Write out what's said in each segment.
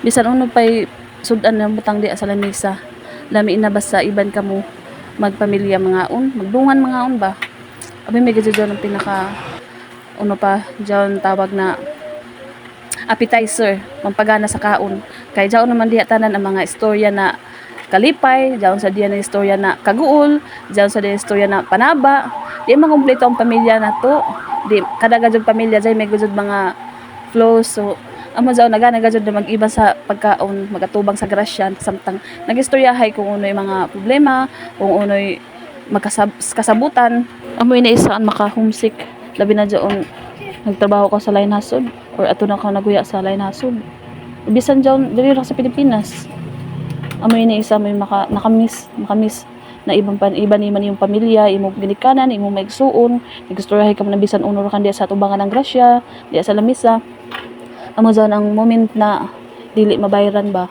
Bisan uno pay sudan na butang di sa lamisa. Lami na basta iban kamo magpamilya mga un, magdungan mga un ba. Abi may gadyo ng pinaka uno pa diyan tawag na appetizer, pampagana sa kaon. Kay diyan naman diha tanan ang mga istorya na kalipay, diyan sa diyan na istorya na kaguol, diyan sa diyan istorya na panaba. Di man kumpleto ang pamilya na to. Di kada gadyo pamilya diyan may gadyo mga flows. So amo daw naga-gadyo na mag-iba sa pagkaon, magatubang sa grasya samtang nagistoryahay kung unoy mga problema, kung unoy kasabutan. Amoy na isaan maka homesick labi na diyon nagtrabaho ka sa line hasod or ato na ka naguya sa line hasod. Bisan diyon dili ra sa Pilipinas. Amoy na isa may nakamiss na iba ni man yung pamilya, imong ginikanan, imong maigsuon, nagistorohay ka man bisan uno ra kan diya sa tubangan ng grasya, diya sa lamisa. Amo daw ang moment na dili mabayaran ba.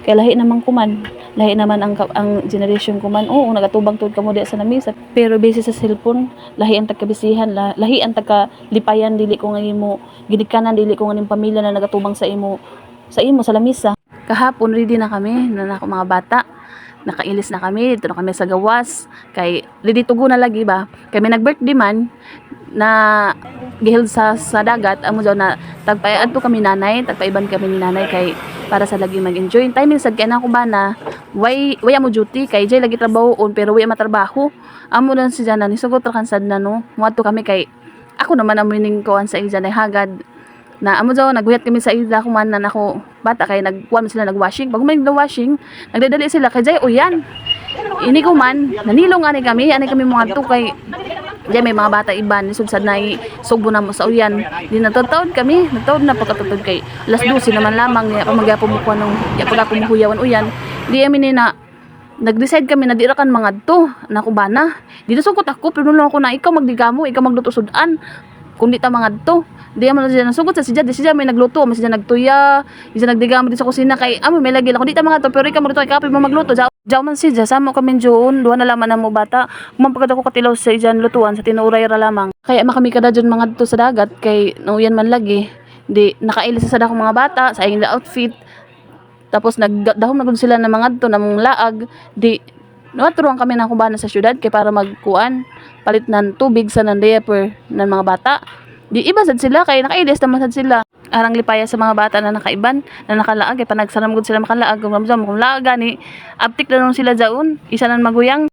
Kay lahi naman kuman, lahi naman ang generation kuman. Oo, nagatubang tud kamo diya sa lamisa. Pero base sa cellphone, lahi ang tagkabisihan, lahi ang tagkalipayan dili ko nga imo ginikanan, dili ko nga ning pamilya na nagatubang sa imo sa lamisa. Kahapon ready na kami na mga bata. Nakailis na kami, dito na kami sa gawas. Kay ready to go na lagi ba. Kay may nag-birthday man na giheld sa dagat, amo daw na tagpayad to kami nanay, tagpaiban kami ni nanay kay para sa lagi mag-enjoy. Timing sad kay na ko ba na way amo duty kay jay lagi trabahoon pero way matrabaho. Amo dan si Jana ni sugot ra kan sad na no. Muadto kami kay ako naman amo ning kuan sa iya na hagad na amo daw naghuyat kami sa ida kumanan ako bata kay nagkuan sila nagwashing bago man nagwashing nagdadali sila kay jay uyan ini ko man nanilong ani kami mga to kay diyan may mga bata iban sudsad na sugbo na mo sa uyan di natutod kami natutod na pagkatutod kay alas 12 naman lamang ya pamagyapo mo kuan nung ya pala pumuhuyawan uyan di amin ni na nag-decide kami na di ra kan mga to na kubana di na sugod ako pero nung ako na ikaw magdigamo ikaw magluto sudan kung di ta mga to di man siya nasugod sa siya may nagluto may siya nagtuya siya nagdigamo di sa kusina kay amo may lagi ako di ta mga to pero ikaw magluto ikaw pa magluto jaw man siya samo kami joon duha na laman na mo bata kung pagkad ako katilaw sa iyan lutuan sa tinuray ra lamang kaya makami kada dyan mga to sa dagat kay nauyan man lagi di nakailis sa dakong mga bata sa iyang outfit tapos nagdahom na gud sila ng mga to namong laag di naturuan kami na kubana sa syudad kay para magkuan palit ng tubig sa ng diaper ng mga bata di iba sad sila kay nakailis naman sad sila arang lipaya sa mga bata na nakaiban na nakalaag kay panagsaram gud sila makalaag kung laag gani aptik na nung sila jaon isa nan maguyang